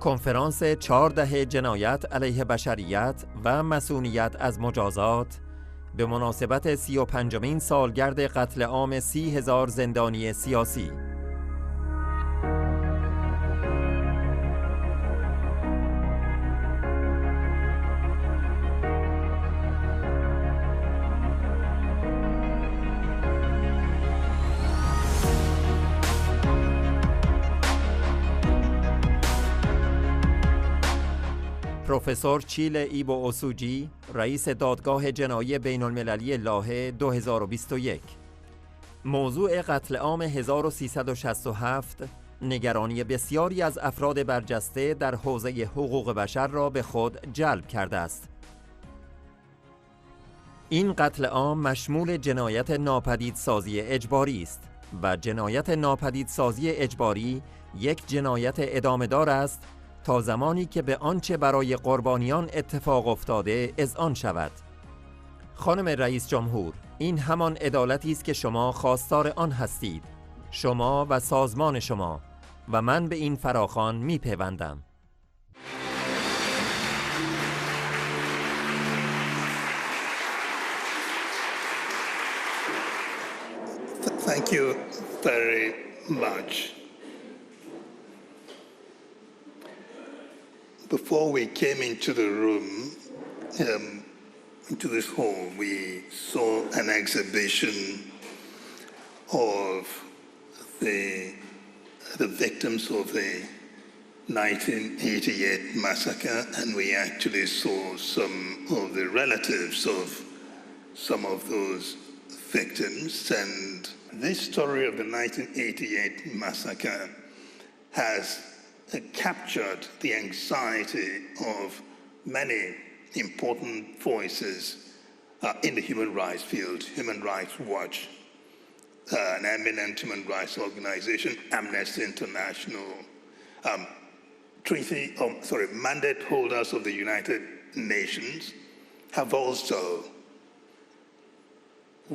کنفرانس چهاردهه جنایت علیه بشریت و مصونیت از مجازات به مناسبت 35مین سالگرد قتل عام 30,000 زندانی سیاسی. پروفسور چیله و اسوجی، رئیس دادگاه جنایی بین المللی لاهه 2021. موضوع قتل عام 1367 نگرانی بسیاری از افراد برجسته در حوزه حقوق بشر را به خود جلب کرده است. این قتل عام مشمول جنایت ناپدید سازی اجباری است و جنایت ناپدید سازی اجباری یک جنایت ادامه‌دار است تا زمانی که به آنچه برای قربانیان اتفاق افتاده اذعان شود. خانم رئیس جمهور، این همان عدالتی است که شما خواستار آن هستید، شما و سازمان شما، و من به این فراخوان می‌پیوندم. Thank you very much. Before we came into the room, into this hall, we saw an exhibition of the victims of the 1988 massacre, and we actually saw some of the relatives of some of those victims. And this story of the 1988 massacre has captured the anxiety of many important voices in the human rights field. Human Rights Watch, an eminent human rights organization, Amnesty International, mandate holders of the United Nations have also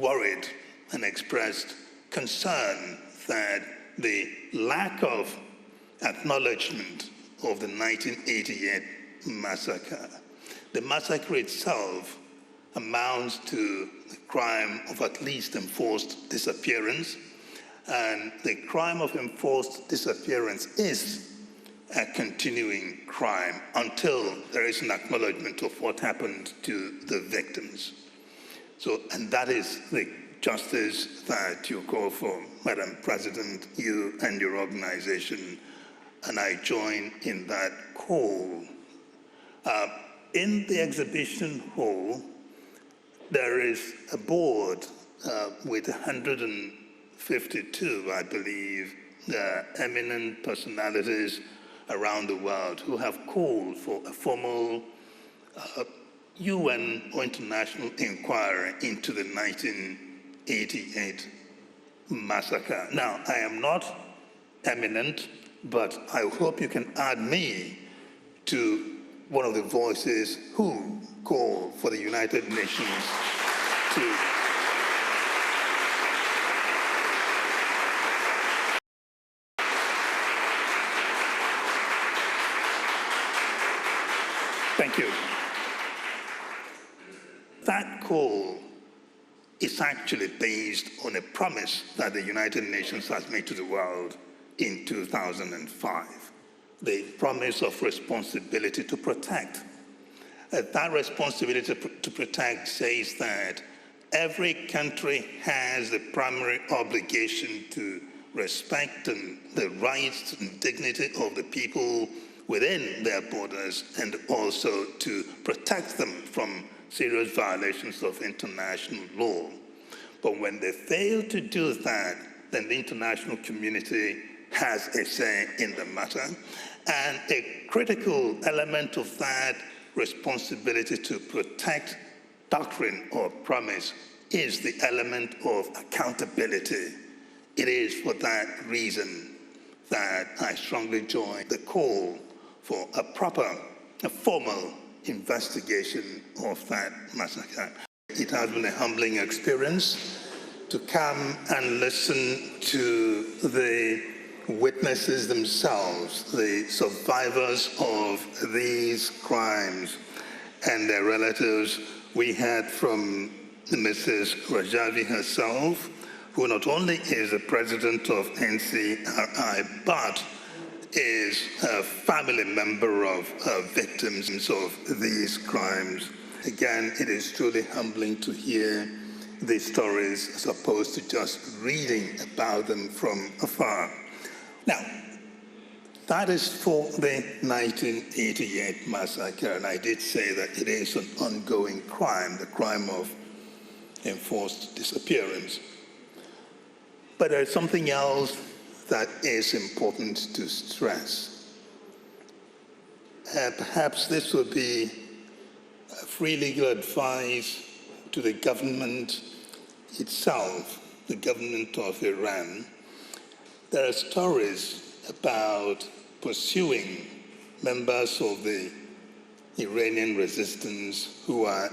worried and expressed concern that the lack of acknowledgement of the 1988 massacre. The massacre itself amounts to the crime of at least enforced disappearance, and the crime of enforced disappearance is a continuing crime until there is an acknowledgement of what happened to the victims. And that is the justice that you call for, Madam President, you and your organization, and I join in that call. In the exhibition hall, there is a board with 152, I believe, eminent personalities around the world who have called for a formal UN or international inquiry into the 1988 massacre. Now, I am not eminent, but I hope you can add me to one of the voices who call for the United Nations to Thank you. That call is actually based on a promise that the United Nations has made to the world in 2005, the promise of responsibility to protect. That responsibility to protect says that every country has the primary obligation to respect the rights and dignity of the people within their borders, and also to protect them from serious violations of international law. But when they fail to do that, then the international community has a say in the matter, and a critical element of that responsibility to protect doctrine or promise is the element of accountability. It is for that reason that I strongly join the call for a formal investigation of that massacre. It has been a humbling experience to come and listen to the witnesses themselves, the survivors of these crimes and their relatives. We had from Mrs. Rajavi herself, who not only is the president of NCRI, but is a family member of victims of these crimes. Again, it is truly humbling to hear these stories as opposed to just reading about them from afar. Now, that is for the 1988 massacre, and I did say that it is an ongoing crime, the crime of enforced disappearance. But there's something else that is important to stress. Perhaps this would be a free legal advice to the government itself, the government of Iran. There are stories about pursuing members of the Iranian resistance who are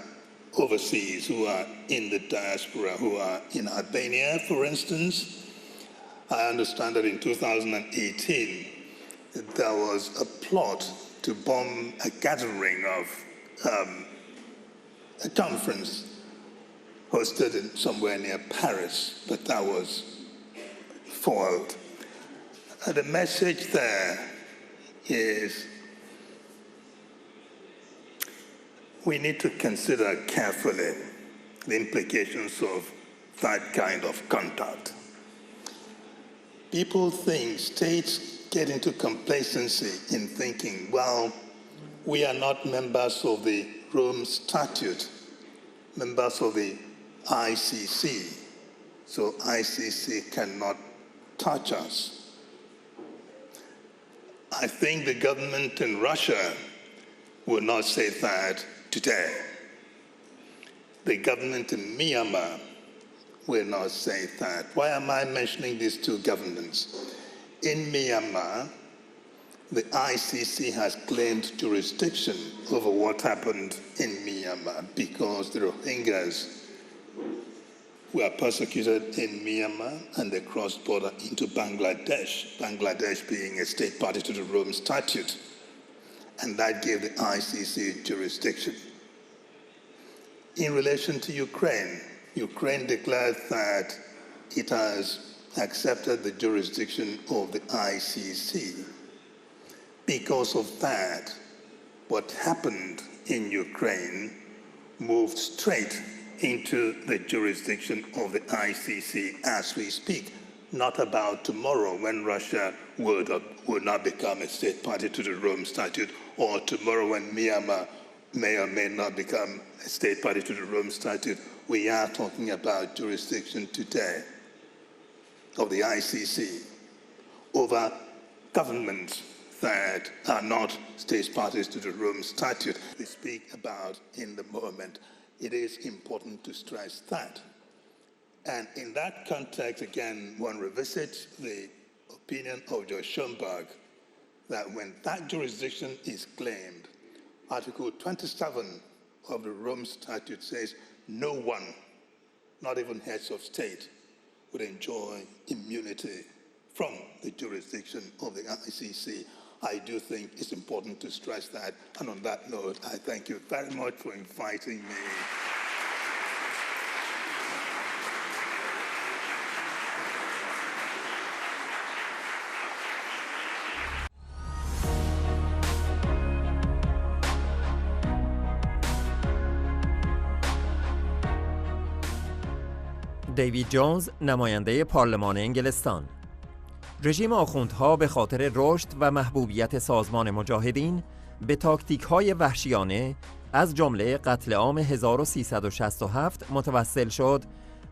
overseas, who are in the diaspora, who are in Albania, for instance. I understand that in 2018, there was a plot to bomb a gathering of a conference hosted somewhere near Paris, but that was foiled. The message there is we need to consider carefully the implications of that kind of conduct. People think, states get into complacency in thinking, well, we are not members of the Rome Statute, members of the ICC, so ICC cannot touch us. I think the government in Russia will not say that today. The government in Myanmar will not say that. Why am I mentioning these two governments? In Myanmar, the ICC has claimed jurisdiction over what happened in Myanmar because the Rohingyas were persecuted in Myanmar and they crossed border into Bangladesh, Bangladesh being a state party to the Rome Statute, and that gave the ICC jurisdiction. In relation to Ukraine, Ukraine declared that it has accepted the jurisdiction of the ICC. Because of that, what happened in Ukraine moved straight into the jurisdiction of the ICC as we speak, not about tomorrow when Russia would not become a state party to the Rome Statute, or tomorrow when Myanmar may or may not become a state party to the Rome Statute. We are talking about jurisdiction today of the ICC over governments that are not state parties to the Rome Statute. We speak about in the moment. It is important to stress that. And in that context, again, one revisits the opinion of Judge Schoenberg that when that jurisdiction is claimed, Article 27 of the Rome Statute says no one, not even heads of state, would enjoy immunity from the jurisdiction of the ICC. I do think it's important to stress that. And on that note, I thank you very much for inviting me. دیوید جونز، نماینده پارلمان انگلستان. رژیم آخوندها به خاطر رشد و محبوبیت سازمان مجاهدین به تاکتیک‌های وحشیانه از جمله قتل عام 1367 متوسل شد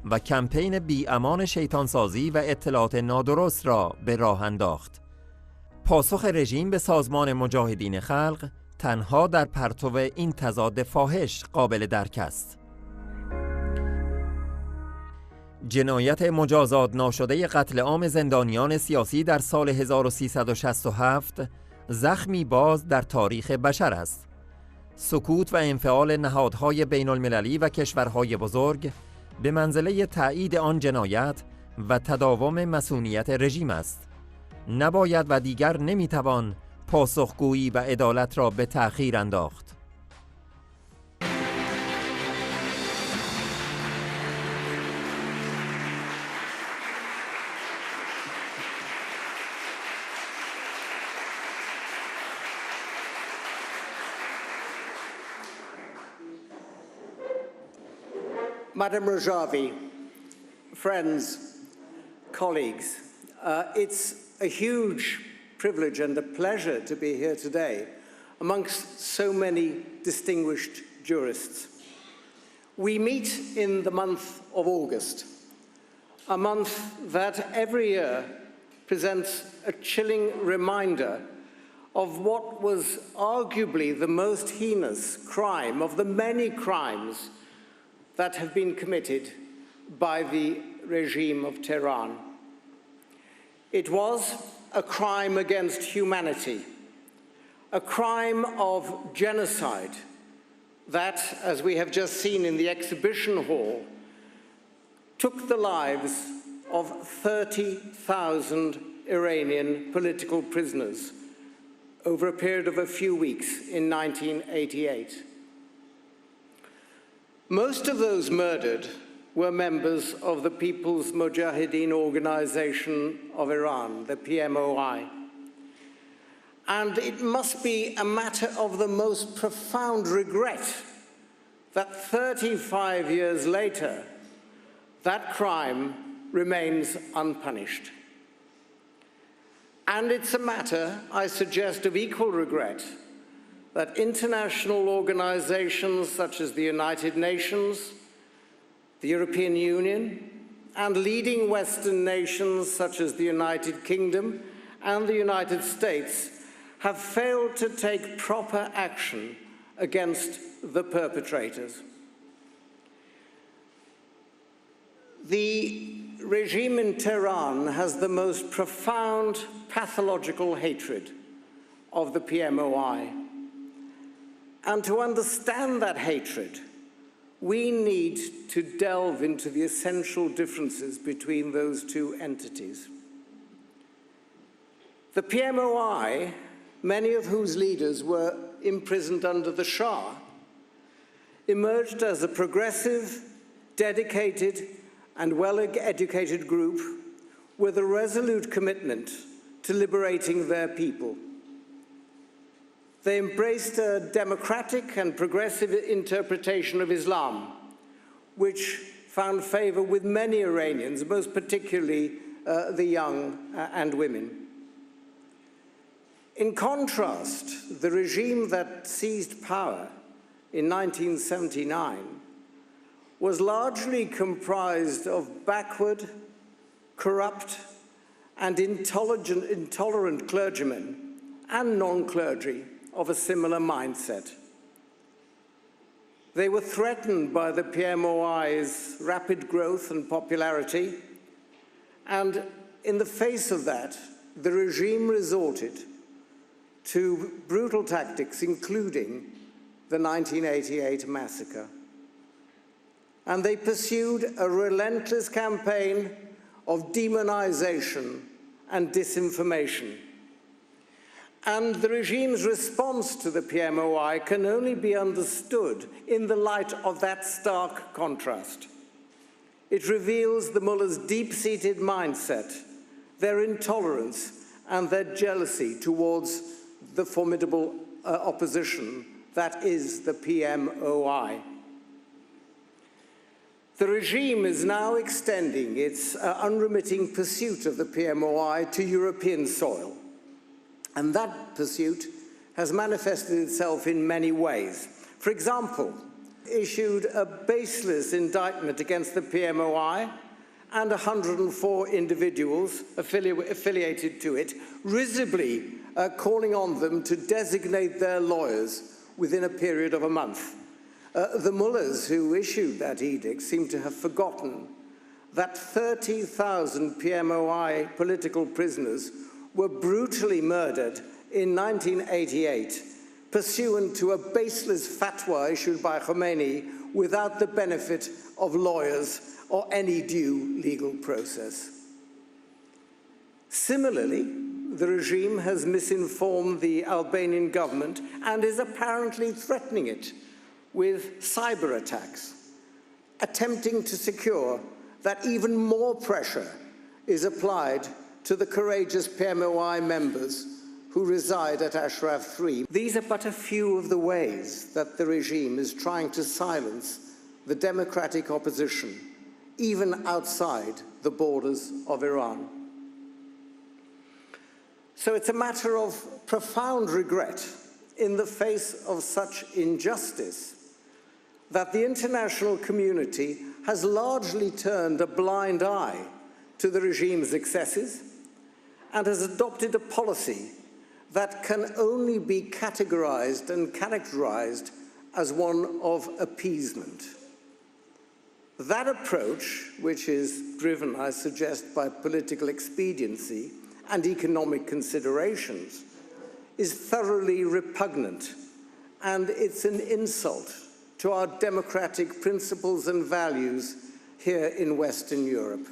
و کمپین بی‌امان شیطانسازی و اطلاعات نادرست را به راه انداخت. پاسخ رژیم به سازمان مجاهدین خلق تنها در پرتو این تضاد فاحش قابل درک است. جنایت مجازات ناشده قتل عام زندانیان سیاسی در سال 1367 زخمی باز در تاریخ بشر است. سکوت و انفعال نهادهای بین المللی و کشورهای بزرگ به منزله تایید آن جنایت و تداوم مصونیت رژیم است. نباید و دیگر نمیتوان پاسخگویی و عدالت را به تأخیر انداخت. Madam Rajavi, friends, colleagues, it's a huge privilege and a pleasure to be here today amongst so many distinguished jurists. We meet in the month of August, a month that every year presents a chilling reminder of what was arguably the most heinous crime of the many crimes that have been committed by the regime of Tehran. It was a crime against humanity, a crime of genocide that, as we have just seen in the exhibition hall, took the lives of 30,000 Iranian political prisoners over a period of a few weeks in 1988. Most of those murdered were members of the People's Mujahideen Organization of Iran, the PMOI. And it must be a matter of the most profound regret that 35 years later, that crime remains unpunished. And it's a matter, I suggest, of equal regret that international organizations such as the United Nations, the European Union, and leading Western nations such as the United Kingdom and the United States have failed to take proper action against the perpetrators. The regime in Tehran has the most profound pathological hatred of the PMOI. And to understand that hatred, we need to delve into the essential differences between those two entities. The PMOI, many of whose leaders were imprisoned under the Shah, emerged as a progressive, dedicated, and well-educated group with a resolute commitment to liberating their people. They embraced a democratic and progressive interpretation of Islam, which found favor with many Iranians, most particularly the young and women. In contrast, the regime that seized power in 1979 was largely comprised of backward, corrupt, and intolerant clergymen and non-clergy of a similar mindset. They were threatened by the PMOI's rapid growth and popularity, and in the face of that, the regime resorted to brutal tactics, including the 1988 massacre. And they pursued a relentless campaign of demonization and disinformation. And the regime's response to the PMOI can only be understood in the light of that stark contrast. It reveals the mullahs' deep-seated mindset, their intolerance, and their jealousy towards the formidable opposition that is the PMOI. The regime is now extending its unremitting pursuit of the PMOI to European soil. And that pursuit has manifested itself in many ways. For example, issued a baseless indictment against the PMOI and 104 individuals affiliated to it, risibly calling on them to designate their lawyers within a period of a month. The mullahs who issued that edict seem to have forgotten that 30,000 PMOI political prisoners were brutally murdered in 1988, pursuant to a baseless fatwa issued by Khomeini without the benefit of lawyers or any due legal process. Similarly, the regime has misinformed the Albanian government and is apparently threatening it with cyber attacks, attempting to secure that even more pressure is applied to the courageous PMOI members who reside at Ashraf 3. These are but a few of the ways that the regime is trying to silence the democratic opposition, even outside the borders of Iran. So it's a matter of profound regret in the face of such injustice that the international community has largely turned a blind eye to the regime's excesses and has adopted a policy that can only be categorized and characterized as one of appeasement. That approach, which is driven, I suggest, by political expediency and economic considerations, is thoroughly repugnant, and it's an insult to our democratic principles and values here in Western Europe.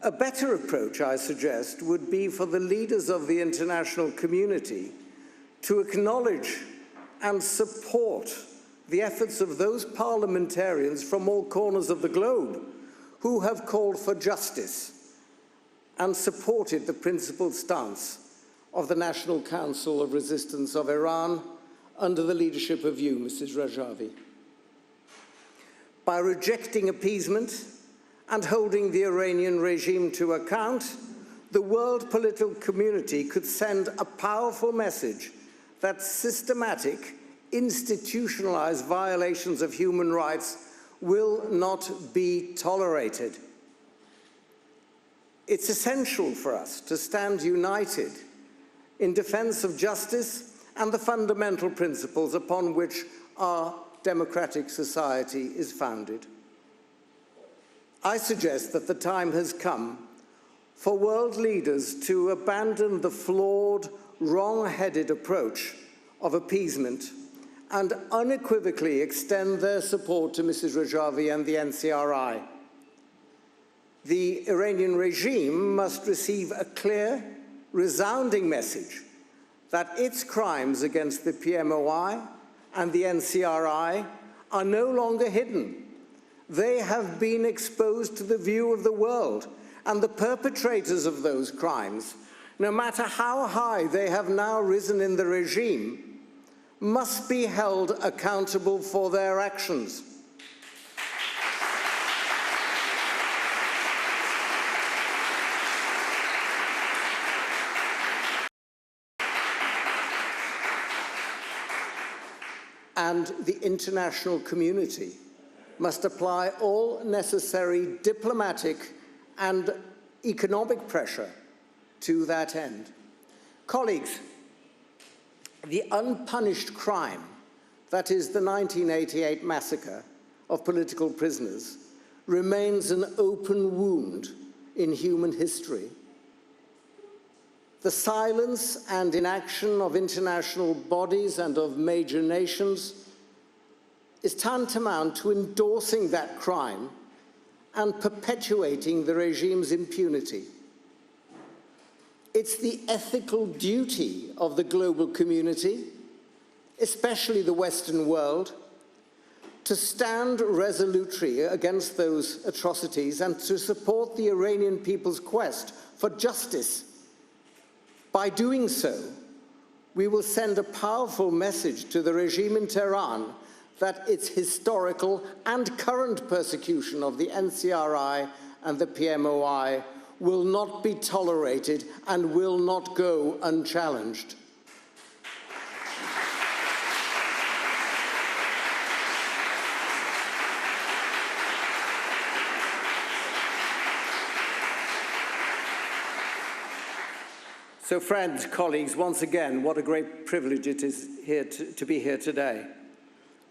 A better approach, I suggest, would be for the leaders of the international community to acknowledge and support the efforts of those parliamentarians from all corners of the globe who have called for justice and supported the principled stance of the National Council of Resistance of Iran under the leadership of you, Mrs. Rajavi. By rejecting appeasement and holding the Iranian regime to account, the world political community could send a powerful message that systematic, institutionalized violations of human rights will not be tolerated. It's essential for us to stand united in defense of justice and the fundamental principles upon which our democratic society is founded. I suggest that the time has come for world leaders to abandon the flawed, wrong-headed approach of appeasement and unequivocally extend their support to Mrs. Rajavi and the NCRI. The Iranian regime must receive a clear, resounding message that its crimes against the PMOI and the NCRI are no longer hidden. They have been exposed to the view of the world, and the perpetrators of those crimes, no matter how high they have now risen in the regime, must be held accountable for their actions. And the international community must apply all necessary diplomatic and economic pressure to that end. Colleagues, the unpunished crime that is the 1988 massacre of political prisoners remains an open wound in human history. The silence and inaction of international bodies and of major nations is tantamount to endorsing that crime and perpetuating the regime's impunity. It's the ethical duty of the global community, especially the Western world, to stand resolutely against those atrocities and to support the Iranian people's quest for justice. By doing so, we will send a powerful message to the regime in Tehran that its historical and current persecution of the NCRI and the PMOI will not be tolerated and will not go unchallenged. So friends, colleagues, once again, what a great privilege it is here to be here today.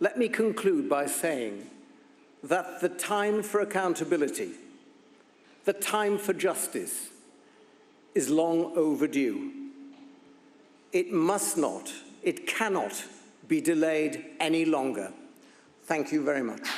Let me conclude by saying that the time for accountability, the time for justice, is long overdue. It must not, it cannot be delayed any longer. Thank you very much.